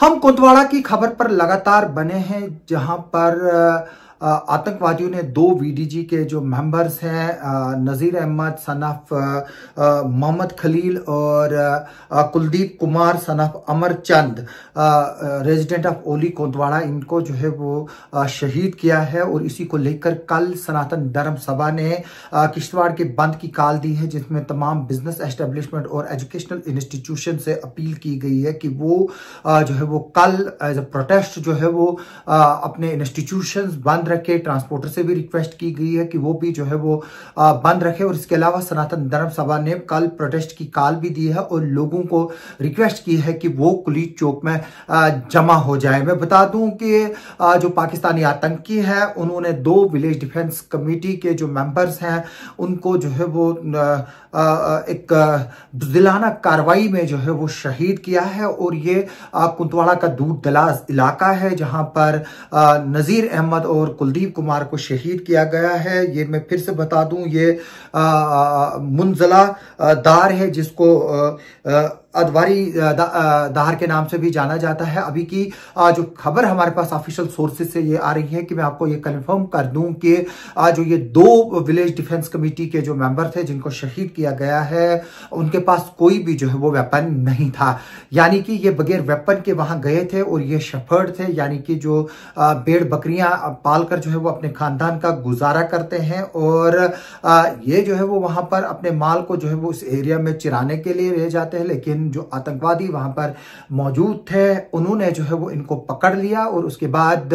हम कुंदवाड़ा की खबर पर लगातार बने हैं, जहां पर आतंकवादियों ने दो वीडीजी के जो मेंबर्स हैं, नजीर अहमद सन ऑफ मोहम्मद खलील और Kuldeep Kumar son of Amar Chand, resident of Oli Kundwara, इनको जो है वो शहीद किया है। और इसी को लेकर कल सनातन धर्म सभा ने किश्तवाड़ के बंद की कॉल दी है, जिसमें तमाम बिजनेस एस्टेब्लिशमेंट और एजुकेशनल इंस्टीट्यूशन से अपील की गई है कि वो जो है वो कल एज अ प्रोटेस्ट जो है वो अपने इंस्टीट्यूशंस बंद रखे। ट्रांसपोर्टर से भी रिक्वेस्ट की गई है कि वो भी जो है वो बंद रखे। और इसके अलावा सनातन धर्म सभा ने कल प्रोटेस्ट की कॉल भी दी है और लोगों को रिक्वेस्ट की है कि वो कुलीद चौक में जमा हो जाए। मैं बता दूं कि जो पाकिस्तानी आतंकी है, उन्होंने दो विलेज डिफेंस कमेटी के जो मेंबर्स हैं उनको जो है वो एक बुज़दिलाना कार्रवाई में जो है वो शहीद किया है। और ये कुंदवाड़ा का दूर दराज इलाका है, जहां पर नजीर अहमद और कुलदीप कुमार को शहीद किया गया है। ये मैं फिर से बता दूं, ये मुंजला दार है, जिसको अदवारी दार के नाम से भी जाना जाता है। अभी की जो खबर हमारे पास ऑफिशियल सोर्सेज से ये आ रही है कि मैं आपको ये कंफर्म कर दूं कि जो ये दो विलेज डिफेंस कमेटी के जो मेंबर थे जिनको शहीद किया गया है, उनके पास कोई भी जो है वो वेपन नहीं था। यानी कि ये बगैर वेपन के वहां गए थे और ये शेफर्ड थे, यानी कि जो भेड़ बकरियां पालकर जो है वो अपने खानदान का गुजारा करते हैं। और ये जो है वो वहां पर अपने माल को जो है वो उस एरिया में चिराने के लिए ले जाते हैं। लेकिन जो आतंकवादी वहां पर मौजूद थे, उन्होंने जो है वो इनको पकड़ लिया और उसके बाद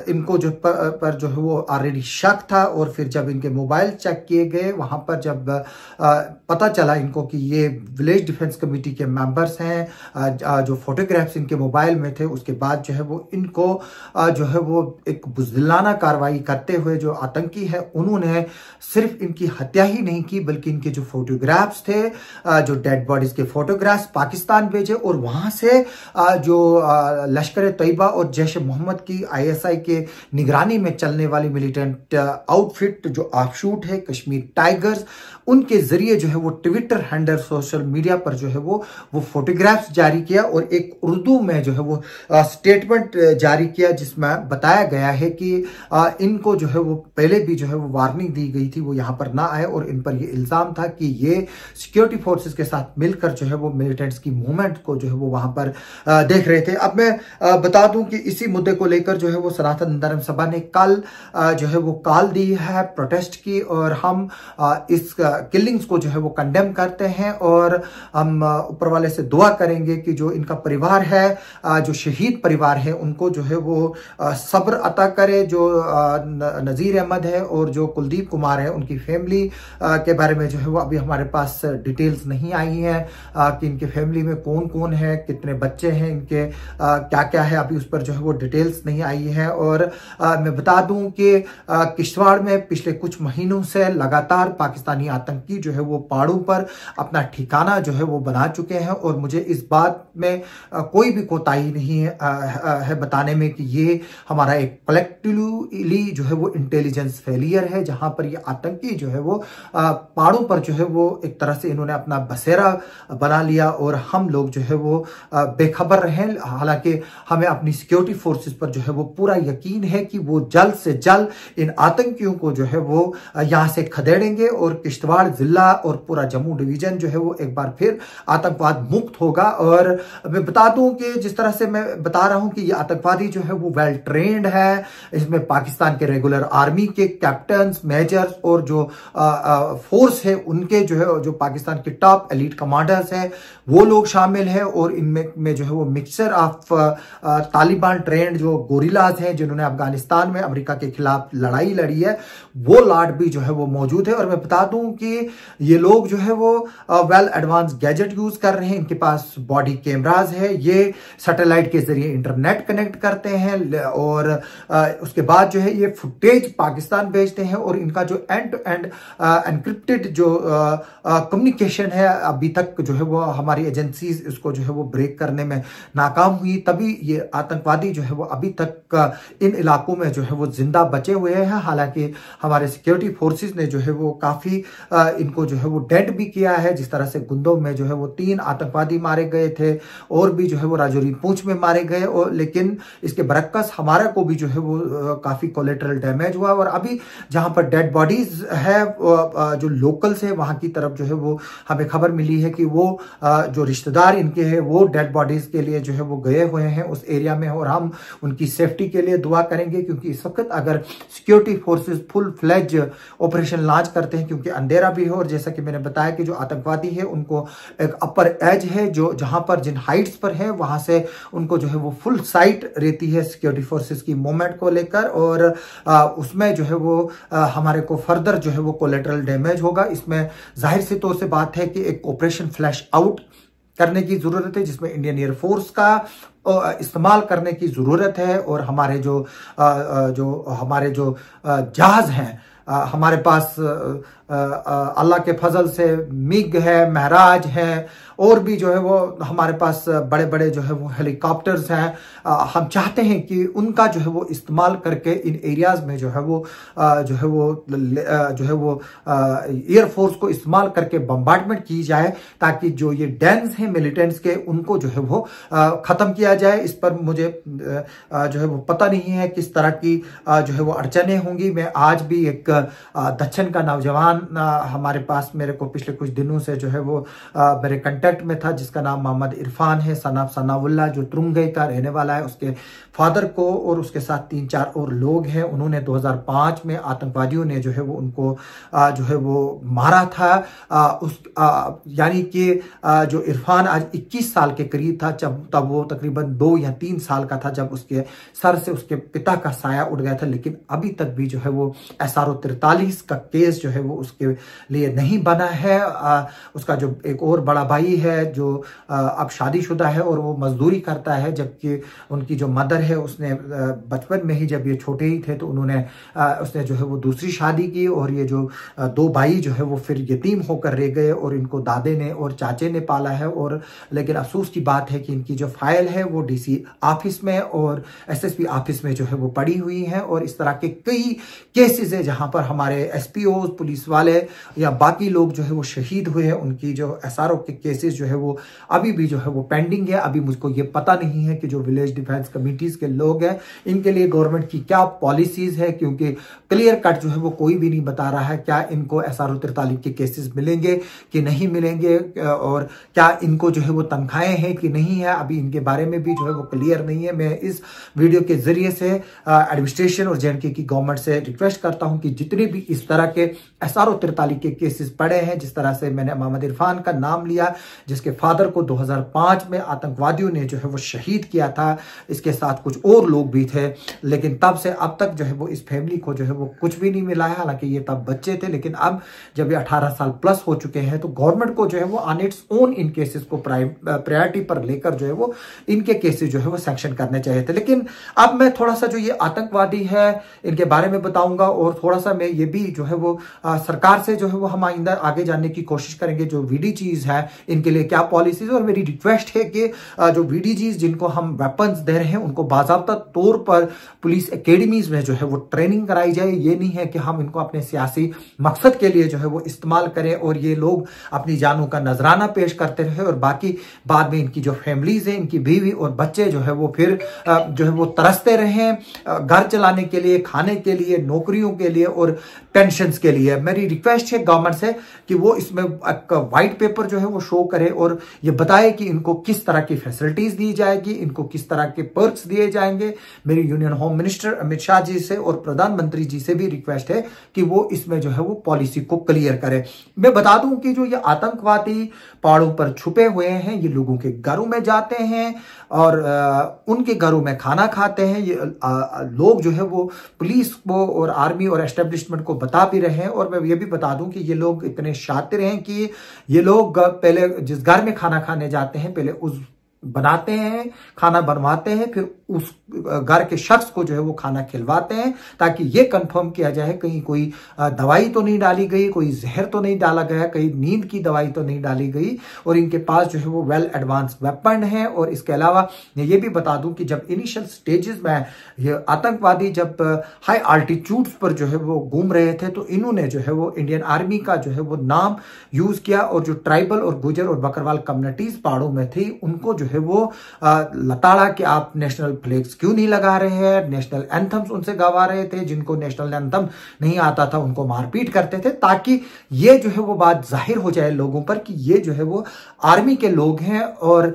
इनको जो पर जो है वो ऑलरेडी शक था। और फिर जब इनके मोबाइल चेक किए गए, वहां पर जब पता चला इनको कि ये विलेज डिफेंस कमेटी के मेंबर्स हैं, जो फोटोग्राफ्स इनके मोबाइल में थे, उसके बाद जो है वो इनको जो है वो एक बुज़दिलाना कार्रवाई करते हुए जो आतंकी है, उन्होंने सिर्फ इनकी हत्या ही नहीं की, बल्कि इनके जो फोटोग्राफ्स थे, जो डेड बॉडीज के फोटोग्राफ्स पाकिस्तान भेजे। और वहां से जो लश्कर तैयबा और जैश मोहम्मद की ISI के निगरानी में चलने वाली मिलिटेंट आउटफिट जो ऑफशूट है कश्मीर टाइगर्स, उनके जरिए जो है वो ट्विटर हैंडल सोशल मीडिया पर जो है वो फोटोग्राफ्स जारी किया और एक उर्दू में जो है वो स्टेटमेंट जारी किया, जिसमें बताया गया है कि इनको जो है वो पहले भी जो है वो वार्निंग दी गई थी, वो यहां पर ना आए। और इन पर ये इल्जाम था कि ये सिक्योरिटी फोर्सेस के साथ मिलकर जो है वो मिलिटेंट्स की मूवमेंट को जो है वो वहां पर देख रहे थे। अब मैं बता दूं कि इसी मुद्दे को लेकर जो है वो सनातन धर्म सभा ने कल जो है वो कॉल दी है प्रोटेस्ट की, और हम इस किलिंग्स को जो है वो कंडेम करते हैं। और हम ऊपर वाले से दुआ करेंगे कि जो इनका परिवार है, जो शहीद परिवार है, उनको जो है वो सब्र अता करे। जो नजीर अहमद है और जो कुलदीप कुमार है, उनकी फैमिली के बारे में जो है वो अभी हमारे पास डिटेल्स नहीं आई है कि इनके फैमिली में कौन कौन है, कितने बच्चे हैं, इनके क्या क्या है, अभी उस पर जो है वो डिटेल्स नहीं आई है। और मैं बता दूं कि किश्तवाड़ में पिछले कुछ महीनों से लगातार पाकिस्तानी आतंकी जो है वो पहाड़ों पर अपना ठिकाना जो है वो बना चुके हैं। और मुझे इस बात में कोई भी कोताही नहीं है बताने में कि ये हमारा एक कलेक्टिवली जो है वो इंटेलिजेंस फेलियर है, जहां पर ये आतंकी जो है वो पहाड़ों पर जो है वो एक तरह से इन्होंने अपना बसेरा बना लिया और हम लोग जो है वो बेखबर रहे। हालांकि हमें अपनी सिक्योरिटी फोर्सेस पर जो है वो पूरा यकीन है कि वो जल्द से जल्द इन आतंकियों को जो है वो यहां से खदेड़ेंगे और किश्तवाड़ जिला और पूरा जम्मू डिवीजन जो है वो एक बार फिर आतंकवाद मुक्त होगा। और मैं बता दूं कि जिस तरह से मैं बता रहा हूं कि ये आतंकवादी जो है वो वेल ट्रेंड है, इसमें पाकिस्तान के रेगुलर आर्मी के कैप्टन, मेजर्स और जो फोर्स है उनके जो है जो पाकिस्तान के टॉप एलीट कमांडर्स हैं, वो लोग शामिल हैं। और इनमें जो है वो मिक्सचर ऑफ तालिबान ट्रेंड जो गोरिल्लाज हैं, जिन्होंने अफगानिस्तान में अमेरिका के खिलाफ लड़ाई लड़ी है, वो लॉट भी जो है वो मौजूद है। और मैं बता दूं कि ये लोग जो है वो वेल एडवांस गैजेट यूज कर रहे हैं, इनके पास बॉडी कैमराज है, ये सैटेलाइट के जरिए इंटरनेट कनेक्ट करते हैं और उसके बाद जो है ये फुटेज पाकिस्तान भेजते हैं। और इनका जो एंड टू एंड एनक्रिप्टेड जो कम्युनिकेशन है, अभी तक जो है वो हमारी एजेंसीज इसको जो है वो ब्रेक करने में नाकाम हुई, तभी ये आतंकवादी जो है वो अभी तक इन इलाकों में जो है वो जिंदा बचे हुए हैं। हालांकि हमारे सिक्योरिटी फोर्सेस ने जो है वो काफी इनको जो है वो डेड भी किया है। जिस तरह से गुंदों में जो है वो 3 आतंकवादी मारे गए थे और भी जो है वो राजौरी पूंछ में मारे गए, और लेकिन इसके बरक्कस हमारा को भी जो है वो काफी कोलेटरल डैमेज हुआ। और अभी जहां पर डेड बॉडीज है जो लोकल्स है वहां की तरफ जो है वो हमें खबर मिली है कि वो जो रिश्तेदार इनके हैं वो डेड बॉडीज के लिए जो है वो गए हुए हैं उस एरिया में, और हम उनकी सेफ्टी के लिए दुआ करेंगे। क्योंकि इस वक्त अगर security forces full fledge operation launch करते हैं, क्योंकि अंधेरा भी है और जैसा कि मैंने बताया कि जो आतंकवादी है उनको एक अपर एज है जो जहां पर जिन हाइट्स पर है वहां से उनको जो है वो फुल साइट रहती है सिक्योरिटी फोर्सेस की मूवमेंट को लेकर, और उसमें जो है वो हमारे को फर्दर जो है वो कोलेटरल डैमेज होगा। इसमें जाहिर सी तौर से बात है कि एक ऑपरेशन फ्लैश आउट करने की जरूरत है जिसमें इंडियन एयरफोर्स का इस्तेमाल करने की जरूरत है, और हमारे जो जहाज हैं हमारे पास अल्लाह के फजल से मिग है, महराज है, और भी जो है वो हमारे पास बड़े बड़े जो है वो हेलीकॉप्टर्स हैं। हम चाहते हैं कि उनका जो है वो इस्तेमाल करके इन एरियाज में जो है वो एयरफोर्स को इस्तेमाल करके बम्बार्डमेंट की जाए, ताकि जो ये डेंस हैं मिलिटेंट्स के उनको जो है वो खत्म किया जाए। इस पर मुझे जो है वो पता नहीं है किस तरह की जो है वो अड़चने होंगी। मैं आज भी एक दक्षिण का नौजवान हमारे पास मेरे को पिछले कुछ दिनों से जो है वो मेरे कांटेक्ट में था, जिसका नाम मोहम्मद इरफान है सनाउल्लाह, जो तुरुंगई का रहने वाला है। उसके फादर को और उसके साथ 3-4 और लोग हैं। उन्होंने 2005 में आतंकवादियों ने जो है वो उनको जो है वो मारा था। यानी कि जो इरफान आज 21 साल के करीब था, तब वो तकरीबन 2 या 3 साल का था जब उसके सर से उसके पिता का साया उड़ गया था। लेकिन अभी तक भी जो है वो SRO 43 का केस जो है वो उसके लिए नहीं बना है। उसका जो एक और बड़ा भाई है जो अब शादीशुदा है और वो मजदूरी करता है, जबकि उनकी जो मदर है उसने बचपन में ही जब ये छोटे ही थे तो उसने जो है वो दूसरी शादी की, और ये जो 2 भाई जो है वो फिर यतीम होकर रह गए और इनको दादे ने और चाचे ने पाला है। और लेकिन अफसोस की बात है कि इनकी जो फाइल है वो DC ऑफिस में और SSP ऑफिस में जो है वो पड़ी हुई है, और इस तरह के कई केसेस है जहां पर हमारे SPOs, पुलिस वाले या बाकी लोग जो है वो शहीद हुए हैं। उनकी जो SRO के केसेस जो है वो अभी भी जो है वो पेंडिंग है। अभी मुझको ये पता नहीं है कि जो विलेज डिफेंस कमिटीज के लोग हैं इनके लिए गवर्नमेंट की क्या पॉलिसीज है, क्योंकि क्लियर कट जो है वो कोई भी नहीं बता रहा है क्या इनको SRO 43 के केसेस मिलेंगे कि नहीं मिलेंगे, और क्या इनको जो है वो तनख्वाहें हैं कि नहीं है। अभी इनके बारे में भी जो है वो क्लियर नहीं है। मैं इस वीडियो के जरिए से एडमिनिस्ट्रेशन और JNK की गवर्नमेंट से रिक्वेस्ट करता हूं कि जितने भी इस तरह के SRO 43 के केसेस पड़े हैं, जिस तरह से मैंने मोहम्मद इरफान का नाम लिया जिसके फादर को 2005 में आतंकवादियों ने जो है वो शहीद किया था, इसके साथ कुछ और लोग भी थे, लेकिन तब से अब तक जो है वो इस फैमिली को जो है वो कुछ भी नहीं मिला है। हालांकि ये तब बच्चे थे, लेकिन अब जब ये 18 साल प्लस हो चुके हैं तो गवर्नमेंट को जो है वो on its own in cases को प्रायोरिटी पर लेकर जो है वो इनके केसेस जो है वो सैंक्शन करने चाहिए थे। लेकिन अब मैं थोड़ा सा जो ये आतंकवादी है इनके बारे में बताऊंगा, और थोड़ा सा मैं ये भी जो है वो सरकार से जो है वो हम आइंदा आगे जानने की कोशिश करेंगे जो VDGs है इनके लिए क्या पॉलिसीज। और मेरी रिक्वेस्ट है कि जो VDGs जिनको हम वेपन्स दे रहे हैं उनको बाकायदा तौर पर पुलिस एकेडमीज में जो है वो ट्रेनिंग कराई जाए। ये नहीं है कि हम इनको अपने सियासी मकसद के लिए जो है वो इस्तेमाल करें और ये लोग अपनी जानों का नजराना पेश करते रहे, और बाकी बाद में इनकी जो फैमिलीज है, इनकी बीवी और बच्चे जो है वो फिर जो है वो तरसते रहे घर चलाने के लिए, खाने के लिए, नौकरियों के लिए और पेंशन के लिए। मेरी रिक्वेस्ट है गवर्नमेंट से कि वो इसमें एक व्हाइट पेपर जो है वो शो करे और ये बताए कि इनको किस तरह की फैसिलिटीज दी जाएगी, इनको किस तरह के पर्क्स दिए जाएंगे। मेरी union home minister Amit Shah ji से और प्रधानमंत्री जी से भी रिक्वेस्ट है कि वो इसमें जो है वो पॉलिसी को क्लियर करे। मैं बता दूं कि जो ये आतंकवादी पहाड़ों पर छुपे हुए हैं, ये लोगों के घरों में जाते हैं और उनके घरों में खाना खाते हैं। ये लोग जो है वो पुलिस को और आर्मी और एस्टेब्लिशमेंट को बता भी रहे हैं। और मैं ये भी बता दूं कि ये लोग इतने शातिर हैं कि ये लोग पहले जिस घर में खाना खाने जाते हैं पहले उस बनाते हैं, खाना बनवाते हैं, फिर उस घर के शख्स को जो है वो खाना खिलवाते हैं, ताकि ये कंफर्म किया जाए कहीं कोई दवाई तो नहीं डाली गई, कोई जहर तो नहीं डाला गया, कहीं नींद की दवाई तो नहीं डाली गई। और इनके पास जो है वो वेल एडवांस वेपन है। और इसके अलावा ये भी बता दूं कि जब इनिशियल स्टेजेस में ये आतंकवादी जब हाई आल्टीट्यूड्स पर जो है वो घूम रहे थे, तो इन्होंने जो है वो इंडियन आर्मी का जो है वो नाम यूज किया, और जो ट्राइबल और गुजर और बकरवाल कम्युनिटीज पहाड़ों में थी उनको जो है वो लताड़ा कि आप नेशनल फ्लैग्स क्यों नहीं लगा रहे हैं, नेशनल एंथम्स उनसे गवा रहे थे, जिनको नेशनल एंथम नहीं आता था उनको मारपीट करते थे, ताकि ये जो है वो बात जाहिर हो जाए लोगों पर कि ये जो है वो आर्मी के लोग हैं और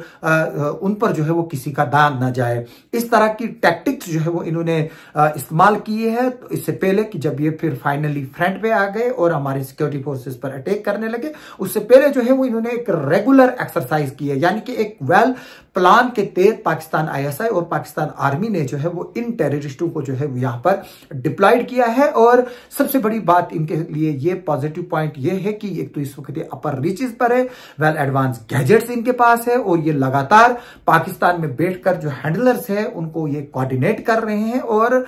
उन पर जो है वो किसी का दान ना जाए। इस तरह की टैक्टिक्स जो है वो इन्होंने इस्तेमाल किए हैं। तो इससे पहले कि जब ये फिर फाइनली फ्रंट पे आ गए और हमारे सिक्योरिटी फोर्सेस पर अटैक करने लगे, उससे पहले जो है वो इन्होंने एक रेगुलर एक्सरसाइज की है, यानी कि एक वेल प्लान के तहत पाकिस्तान आईएसआई और पाकिस्तान आर्मी ने जो है वो इन टेररिस्टों को जो है यहाँ पर डिप्लॉयड किया है। और सबसे बड़ी बात इनके लिए ये पॉजिटिव पॉइंट ये है कि एक तो इस वक्त ये अपर रीचेस पर है, वेल एडवांस गैजेट्स इनके पास है, और ये लगातार पाकिस्तान में बैठकर जो हैंडलर्स है उनको ये कोऑर्डिनेट कर रहे हैं, और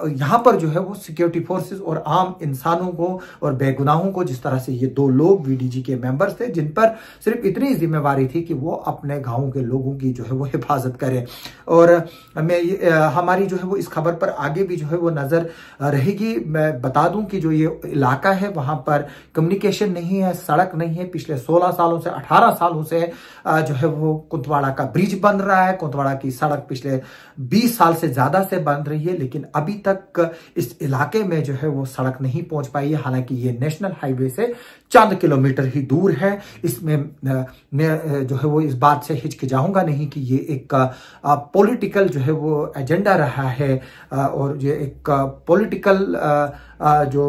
यहाँ पर जो है वो सिक्योरिटी फोर्सेस और आम इंसानों को और बेगुनाहों को, जिस तरह से ये दो लोग वीडीजी के मेंबर्स थे जिन पर सिर्फ इतनी जिम्मेवारी थी कि वो अपने गांव के लोगों की जो है वो हिफाजत करें। और हमारी जो है वो इस खबर पर आगे भी जो है वो नजर रहेगी। मैं बता दूं कि जो ये इलाका है वहां पर कम्युनिकेशन नहीं है, सड़क नहीं है। पिछले 16 सालों से 18 सालों से जो है वो कुंतवाड़ा का ब्रिज बन रहा है, कुंतवाड़ा की सड़क पिछले 20 साल से ज्यादा से बन रही है, लेकिन अभी तक इस इलाके में जो है वो सड़क नहीं पहुंच पाई है। हालांकि ये नेशनल हाईवे से चंद किलोमीटर ही दूर है। इसमें मैं जो है वो इस बात से हिचकिचाऊंगा नहीं कि ये एक पॉलिटिकल जो है वो एजेंडा रहा है, और ये एक पॉलिटिकल जो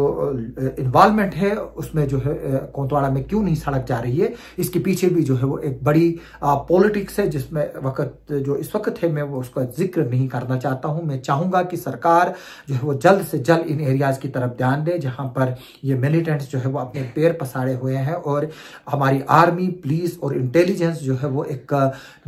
इन्वॉल्वमेंट है उसमें जो है कुंतवाड़ा में क्यों नहीं सड़क जा रही है, इसके पीछे भी जो है वो एक बड़ी पॉलिटिक्स है, जिसमें वक्त जो इस वक्त है मैं वो उसका जिक्र नहीं करना चाहता हूं। मैं चाहूंगा कि सरकार जो है वो जल्द से जल्द इन एरियाज की तरफ ध्यान दे जहां पर ये मिलिटेंट्स जो है वो अपने पैर पसारे हुए हैं, और हमारी आर्मी, पुलिस और इंटेलिजेंस जो है वो एक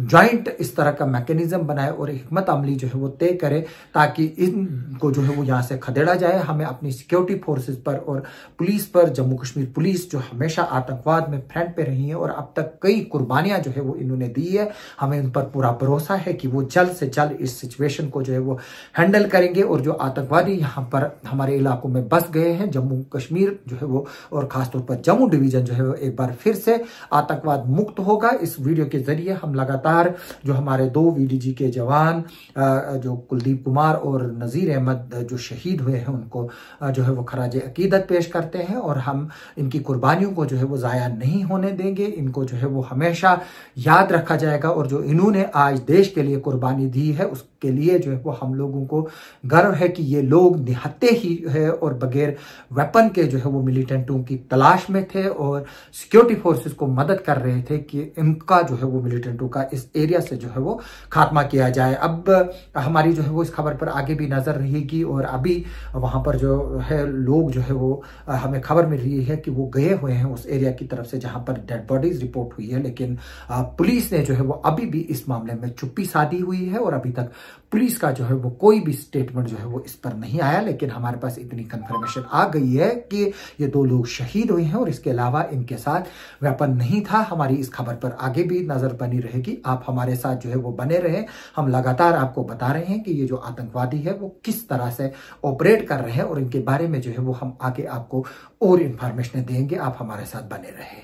ज्वाइंट इस तरह का मैकेनिज्म बनाए और हिकमत अमली जो है वो तय करे, ताकि इनको जो है वो यहाँ से खदेड़ा जाए। हमें अपनी सिक्योरिटी फोर्सेस पर और पुलिस पर, जम्मू कश्मीर पुलिस जो हमेशा आतंकवाद में फ्रंट पे रही है और अब तक कई कुर्बानियां जो है वो इन्होंने दी है, हमें उन पर पूरा भरोसा है कि वो जल्द से जल्द इस सिचुएशन को जो है वो हैंडल करेंगे। और जो आतंकवादी यहाँ पर हमारे इलाकों में बस गए हैं, जम्मू कश्मीर जो है वो और खासतौर पर जम्मू डिवीजन जो है वो एक बार फिर से आतंकवाद मुक्त होगा। इस वीडियो के जरिए हम लगातार जो हमारे 2 वीडीजी के जवान जो कुलदीप कुमार और नजीर अहमद जो शहीद हुए हैं उनको जो है वो खराज अकीदत पेश करते हैं, और हम इनकी कुर्बानियों को जो है वो जाया नहीं होने देंगे। इनको जो है वो हमेशा याद रखा जाएगा, और जो इन्होंने आज देश के लिए कुर्बानी दी है उसके लिए जो है वो हम लोगों को गर्व है कि ये लोग निहत्ते ही है और बगैर वेपन के जो है वो मिलिटेंटों की तलाश में थे और सिक्योरिटी फोर्सेस को मदद कर रहे थे कि इनका जो है वो मिलिटेंटों का इस एरिया से जो है वो खात्मा किया जाए। अब हमारी जो है वो इस खबर पर आगे भी नजर रहेगी, और अभी वहां पर जो है लोग जो है वो हमें खबर मिल रही है कि वो गए हुए हैं उस एरिया की तरफ से जहां पर डेड बॉडीज रिपोर्ट हुई है, लेकिन पुलिस ने जो है वो अभी भी इस मामले में चुप्पी साधी हुई है, और अभी तक पुलिस का जो है वो कोई भी स्टेटमेंट जो है वो इस पर नहीं आया। लेकिन हमारे पास इतनी कंफर्मेशन आ गई है कि ये 2 लोग शहीद हुए हैं और इसके अलावा इनके साथ वेपन नहीं था। हमारी इस खबर पर आगे भी नजर बनी रहेगी, आप हमारे साथ जो है वो बने रहे। हम लगातार आपको बता रहे हैं कि ये जो आतंकवादी है वो किस तरह से ऑपरेट कर रहे हैं, और इनके बारे में जो है वो हम आगे आपको और इंफॉर्मेशन देंगे। आप हमारे साथ बने रहे।